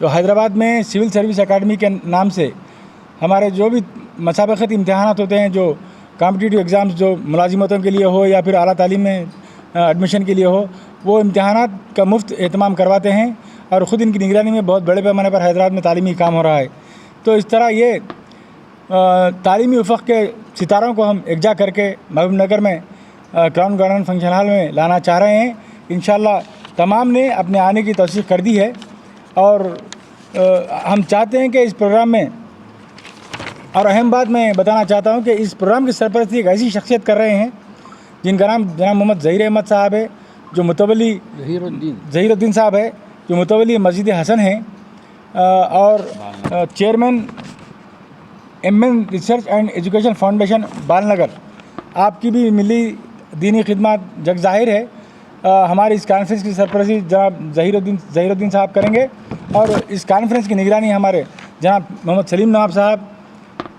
جو حیدرآباد میں civil service academy کے نام سے ہمارے جو بھی مسابقتی امتحانات ہوتے ہیں، جو کمپٹیٹیو ایگزامز جو ملازمتوں کے لیے ہو یا پھر اعلیٰ تعلیم میں ایڈمیشن کے لیے ہو، وہ امتحانات کا مفت اہتمام کرواتے ہیں اور خود ان کی نگرانی میں بہت بڑے پیمانے پر حیدرآباد میں تعلیمی کام ہو رہا ہے۔ تو اس طرح یہ تعلیمی افق کے ستاروں کو ہم یکجا کر کے محبوب نگر میں کراؤن گارڈن فنکشن ہال میں لانا چاہ رہے ہیں۔ انشاءاللہ تمام نے اپنے آنے کی توثیق کر دی ہے، اور ہم چاہتے ہیں کہ اس پروگرام میں، اور اہم بات میں بتانا چاہتا ہوں کہ اس پروگرام کی سرپرستی ایک ایسی شخصیت کر رہے ہیں جن کا نام جناب محمد ظہیر احمد صاحب ہے، جو متولی ظہیر الدین صاحب ہے، جو متولی مسجد حسن ہیں، اور chairman MN research and education foundation Balanagar. آپ کی بھی ملی دینی خدمات جگ ظاہر ہے۔ ہماری اس کانفرنس کی سرپرستی جناب ظہیر الدین صاحب کریں گے، اور اس کانفرنس کی نگرانی ہمارے جناب محمد سلیم نواب صاحب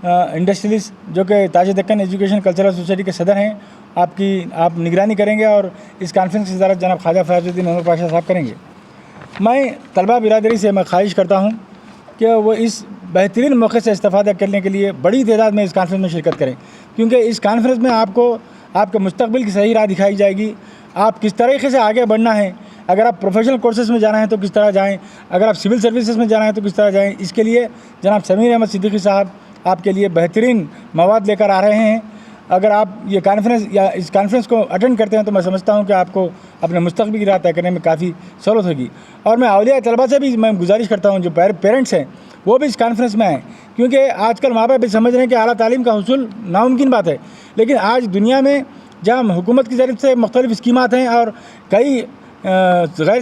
انڈسٹریلسٹ، جو کہ تاج دکن ایجوکیشن کلچرل سوسائٹی کے صدر ہیں، آپ نگرانی کریں گے، اور اس کانفرنس کی صدارت جناب خواجہ فیاض الدین محمد پاشا صاحب کریں گے۔ میں طلبہ برادری سے میں خواہش کرتا ہوں کہ وہ اس بہترین موقع سے استفادہ کرنے کے لیے بڑی تعداد میں اس کانفرنس میں شرکت کریں، کیونکہ اس کانفرنس میں آپ کو آپ کے مستقبل کی صحیح راہ دکھائی جائے گی، آپ کس طریقے سے آگے بڑھنا ہے۔ اگر آپ پروفیشنل کورسز میں جانا ہے تو کس طرح جائیں، اگر آپ سول سروسز میں جانا ہے تو کس طرح جائیں۔ اس کے لیے جناب سمیر احمد صدیقی صاحب آپ کے لیے بہترین مواد لے کر آ رہے ہیں۔ اگر آپ یہ کانفرنس یا اس کانفرنس کو اٹینڈ کرتے ہیں تو میں سمجھتا ہوں کہ آپ کو اپنے مستقبل کی راہ طے کرنے میں کافی سہولت ہوگی۔ اور میں اولیاء طلبہ سے بھی میں گزارش کرتا ہوں، جو پیرنٹس ہیں وہ بھی اس کانفرنس میں آئیں، کیونکہ آج کل ماں باپ بھی سمجھ رہے ہیں کہ اعلیٰ تعلیم کا حصول ناممکن بات ہے، لیکن آج دنیا میں جہاں حکومت کی طرف سے مختلف اسکیمات ہیں اور کئی غیر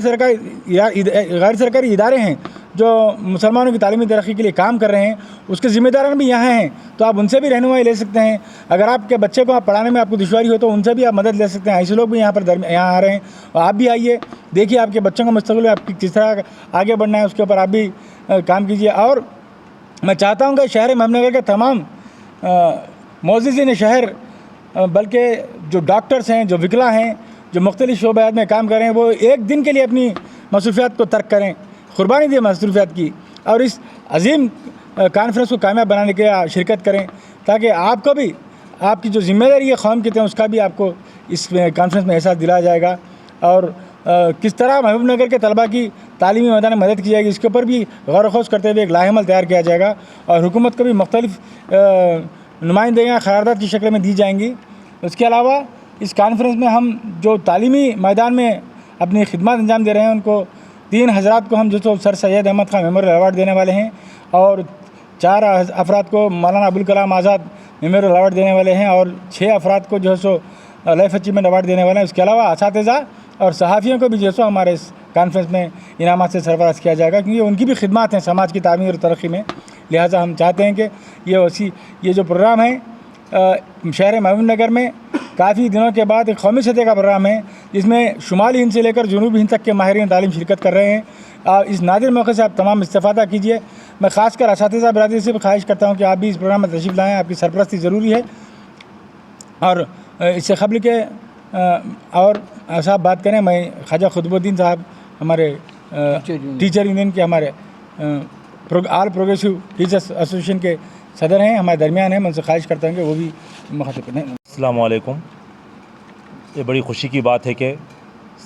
سرکاری ادارے ہیں جو مسلمانوں کی تعلیمی ترقی کے لیے کام کر رہے ہیں، اس کے ذمہ داران بھی یہاں ہیں، تو آپ ان سے بھی رہنمائی لے سکتے ہیں۔ اگر آپ کے بچے کو آپ پڑھانے میں آپ کو دشواری ہو تو ان سے بھی آپ مدد لے سکتے ہیں۔ ایسے لوگ بھی یہاں آ رہے ہیں، اور آپ بھی آئیے، دیکھیے آپ کے بچوں کا مستقبل میں آپ کی کس طرح آگے بڑھنا ہے، اس کے اوپر آپ بھی کام کیجیے۔ اور میں چاہتا ہوں کہ شہر محبوب نگر کے تمام معززین شہر، بلکہ جو ڈاکٹرز ہیں، جو وکلا ہیں، جو مختلف شعبات میں کام کر رہے ہیں، وہ ایک دن کے لیے اپنی مصروفیات کو ترک کریں، قربانی دیں مصروفیات کی، اور اس عظیم کانفرنس کو کامیاب بنانے کے شرکت کریں، تاکہ آپ کو بھی آپ کی جو ذمہ داری ہے قوم کے تئیں اس کا بھی آپ کو اس کانفرنس میں احساس دلایا جائے گا، اور کس طرح محبوب نگر کے طلبہ کی تعلیمی میدان میں مدد کی جائے گی اس کے اوپر بھی غور و خوض کرتے ہوئے ایک لاہ عمل تیار کیا جائے گا، اور حکومت کو بھی مختلف نمائندگیاں قرارداد کی شکل میں دی جائیں گی۔ اس کے علاوہ اس کانفرنس میں ہم جو تعلیمی میدان میں اپنی خدمات انجام دے رہے ہیں ان کو 3 حضرات کو ہم جو سر سید احمد خان میموریل ایوارڈ دینے والے ہیں، اور 4 افراد کو مولانا ابوالکلام آزاد میموریل ایوارڈ دینے والے ہیں، اور 6 افراد کو جو ہے سو لائف اچیومنٹ ایوارڈ دینے والے ہیں۔ اس کے علاوہ اساتذہ اور صحافیوں کو بھی جو ہے سو ہمارے اس کانفرنس میں انعامات سے سرفراز کیا جائے گا، کیونکہ ان کی بھی خدمات ہیں سماج کی تعمیر اور ترقی میں۔ لہٰذا ہم چاہتے ہیں کہ یہ جو پروگرام ہے شہر محبوب نگر میں کافی دنوں کے بعد ایک قومی سطح کا پروگرام ہے، جس میں شمالی ہند سے لے کر جنوبی ہند تک کے ماہرین تعلیم شرکت کر رہے ہیں۔ اس نادر موقع سے آپ تمام استفادہ کیجیے۔ میں خاص کر اساتذہ برادری سے بھی خواہش کرتا ہوں کہ آپ بھی اس پروگرام میں تشریف لائیں، آپ کی سرپرستی ضروری ہے۔ اور اس سے قبل کے اور صاحب بات کریں، میں خواجہ قطب الدین صاحب ہمارے ٹیچر یونین کے ہمارے آل پروگریسو ٹیچرس ایسوسیشن کے صدر ہیں، ہمارے درمیان ہیں، میں ان سے خواہش کرتا ہوں کہ وہ بھی مخاطب کریں۔ السلام علیکم۔ یہ بڑی خوشی کی بات ہے کہ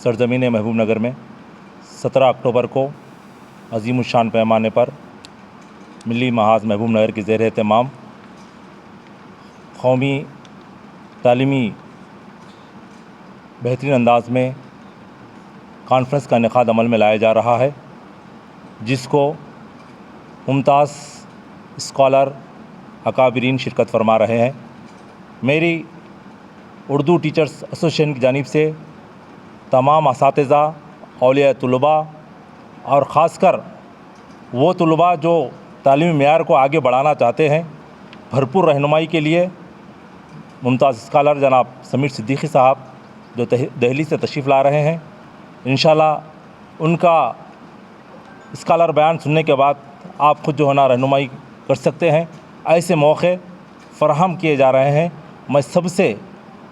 سرزمین محبوب نگر میں 17 اکتوبر کو عظیم الشان پیمانے پر ملی محاذ محبوب نگر کے زیر اہتمام قومی تعلیمی بہترین انداز میں کانفرنس کا انعقاد عمل میں لایا جا رہا ہے، جس کو ممتاز اسکالر اکابرین شرکت فرما رہے ہیں۔ میری اردو ٹیچرز ایسوسیشن کی جانب سے تمام اساتذہ، اولیاء طلباء اور خاص کر وہ طلباء جو تعلیمی معیار کو آگے بڑھانا چاہتے ہیں، بھرپور رہنمائی کے لیے ممتاز اسکالر جناب سمیر صدیقی صاحب جو دہلی سے تشریف لا رہے ہیں، انشاءاللہ ان کا اسکالر بیان سننے کے بعد آپ خود جو ہے نا رہنمائی کر سکتے ہیں۔ ایسے موقع فراہم کیے جا رہے ہیں۔ میں سب سے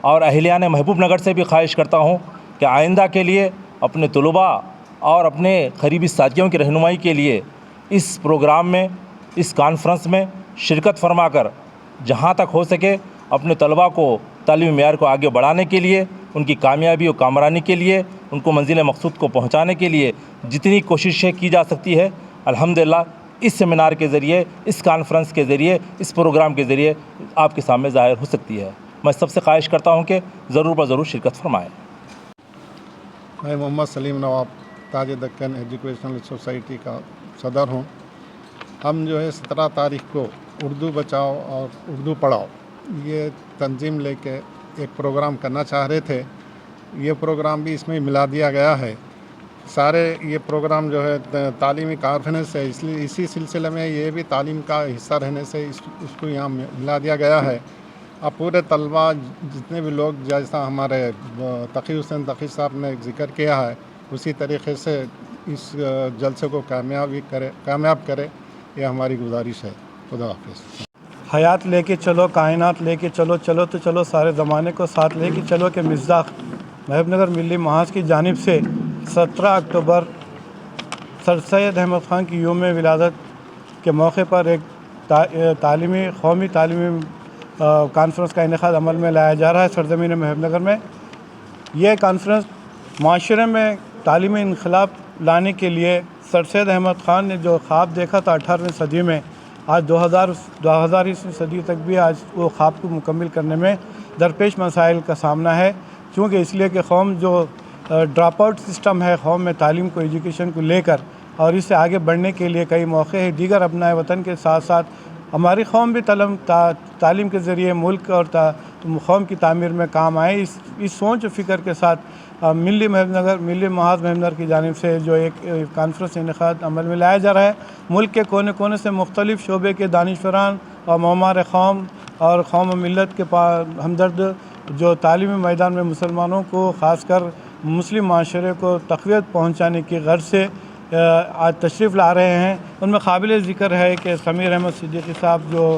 اور اہلیان محبوب نگر سے بھی خواہش کرتا ہوں کہ آئندہ کے لیے اپنے طلباء اور اپنے قریبی ساتھیوں کی رہنمائی کے لیے اس پروگرام میں، اس کانفرنس میں شرکت فرما کر جہاں تک ہو سکے اپنے طلباء کو تعلیمی معیار کو آگے بڑھانے کے لیے، ان کی کامیابی و کامرانی کے لیے، ان کو منزل مقصود کو پہنچانے کے لیے جتنی کوششیں کی جا سکتی ہے، الحمدللہ اس سیمینار کے ذریعے، اس کانفرنس کے ذریعے، اس پروگرام کے ذریعے آپ کے سامنے ظاہر ہو سکتی ہے۔ میں سب سے خواہش کرتا ہوں کہ ضرور بضرور شرکت فرمائیں۔ میں محمد سلیم نواب تاج دکن ایجوکیشنل سوسائٹی کا صدر ہوں۔ ہم جو ہے 17 تاریخ کو اردو بچاؤ اور اردو پڑھاؤ یہ تنظیم لے کے ایک پروگرام کرنا چاہ رہے تھے۔ یہ پروگرام بھی اس میں ملا دیا گیا ہے۔ سارے یہ پروگرام جو ہے تعلیمی کانفرنس ہے، اس لیے اسی سلسلے میں یہ بھی تعلیم کا حصہ رہنے سے اس کو یہاں ملا دیا گیا ہے۔ اب پورے طلباء جتنے بھی لوگ، جیسا ہمارے تقی حسین تقی صاحب نے ذکر کیا ہے، اسی طریقے سے اس جلسے کو کامیاب کرے، یہ ہماری گزارش ہے۔ خدا حافظ۔ حیات لے کے چلو، کائنات لے کے چلو، چلو تو چلو سارے زمانے کو ساتھ لے کے چلو کے مصداق محبوب نگر ملی محاذ کی جانب سے 17 اکتوبر سر سید احمد خان کی یوم ولادت کے موقع پر ایک قومی تعلیمی کانفرنس کا انعقاد عمل میں لایا جا رہا ہے سرزمین محبوب نگر میں۔ یہ کانفرنس معاشرے میں تعلیمی انقلاب لانے کے لیے سر سید احمد خان نے جو خواب دیکھا تھا 18ویں صدی میں، آج 2000 صدی تک بھی آج وہ خواب کو مکمل کرنے میں درپیش مسائل کا سامنا ہے، کیونکہ اس لیے کہ قوم جو ڈراپ آؤٹ سسٹم ہے قوم میں تعلیم کو، ایجوکیشن کو لے کر، اور اس سے آگے بڑھنے کے لیے کئی موقع ہیں۔ دیگر ابنائے وطن کے ساتھ ساتھ ہماری قوم بھی تعلیم کے ذریعے ملک اور قوم کی تعمیر میں کام آئے۔ اس سوچ و فکر کے ساتھ ملی محاذ محبوب نگر کی جانب سے جو ایک کانفرنس انعقاد عمل میں لایا جا رہا ہے۔ ملک کے کونے کونے سے مختلف شعبے کے دانشوران اور معمار قوم اور قوم و ملت کے ہمدرد جو تعلیمی میدان میں مسلمانوں کو، خاص کر مسلم معاشرے کو تقویت پہنچانے کی غرض سے آج تشریف لا رہے ہیں۔ ان میں قابل ذکر ہے کہ سمیر احمد صدیقی صاحب جو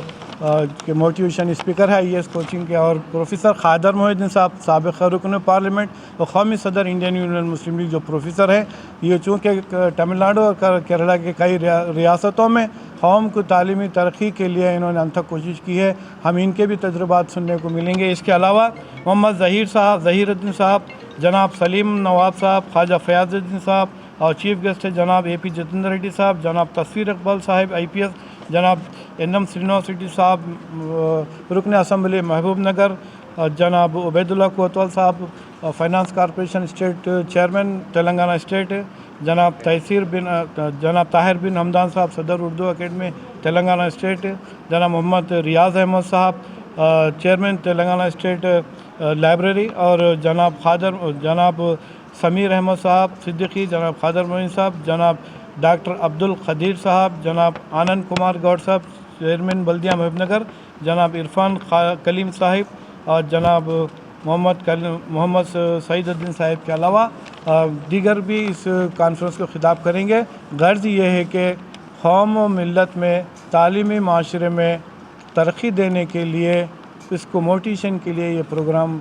کہ موٹیویشن اسپیکر ہے IAS کوچنگ کے، اور پروفیسر قادر محی الدین صاحب سابق رکن پارلیمنٹ اور قومی صدر انڈین یونین مسلم لیگ جو پروفیسر ہیں۔ یہ چونکہ تمل ناڈو اور کیرلا کے کئی ریاستوں میں قوم کو تعلیمی ترقی کے لیے انہوں نے انتھک کوشش کی ہے، ہم ان کے بھی تجربات سننے کو ملیں گے۔ اس کے علاوہ محمد ظہیر الدین صاحب، جناب سلیم نواب صاحب، خواجہ فیاض الدین صاحب، اور چیف گیسٹ ہے جناب AP جتیندر ریڈی صاحب، جناب تصویر اقبال صاحب IPS، جناب NM سرینواس ریڈی صاحب رکن اسمبلی محبوب نگر، جناب عبید اللہ کوتوال صاحب finance corporation state chairman Telangana state, جناب طاہر بن حمدان صاحب صدر اردو اکیڈمی تلنگانہ اسٹیٹ، جناب محمد ریاض احمد صاحب چیئرمین تلنگانہ اسٹیٹ لائبریری، اور جناب سمیر احمد صاحب صدیقی، جناب قادر معین صاحب، جناب ڈاکٹر عبد القدیر صاحب، جناب آنند کمار گوڈ صاحب چیئرمین بلدیہ محبوب نگر، جناب عرفان کلیم صاحب، اور جناب محمد سعید الدین صاحب کے علاوہ دیگر بھی اس کانفرنس کو خطاب کریں گے۔ غرض یہ ہے کہ قوم و ملت میں تعلیمی معاشرے میں ترقی دینے کے لیے، اس کو موٹیویشن کے لیے یہ پروگرام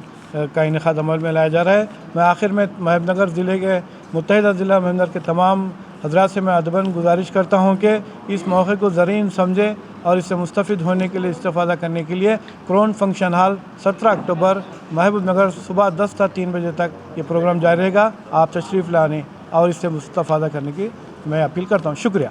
کا انعقاد عمل میں لایا جا رہا ہے۔ میں آخر میں محبوب نگر ضلع کے متحدہ ضلع محبوب نگر کے تمام حضرات سے میں ادباً گزارش کرتا ہوں کہ اس موقع کو زرین سمجھے اور اس سے مستفید ہونے کے لیے، استفادہ کرنے کے لیے کرون فنکشن ہال 17 اکتوبر محبوب نگر صبح 10 تا 3 بجے تک یہ پروگرام جاری رہے گا۔ آپ تشریف لانے اور اس سے مستفادہ کرنے کی میں اپیل کرتا ہوں۔ شکریہ۔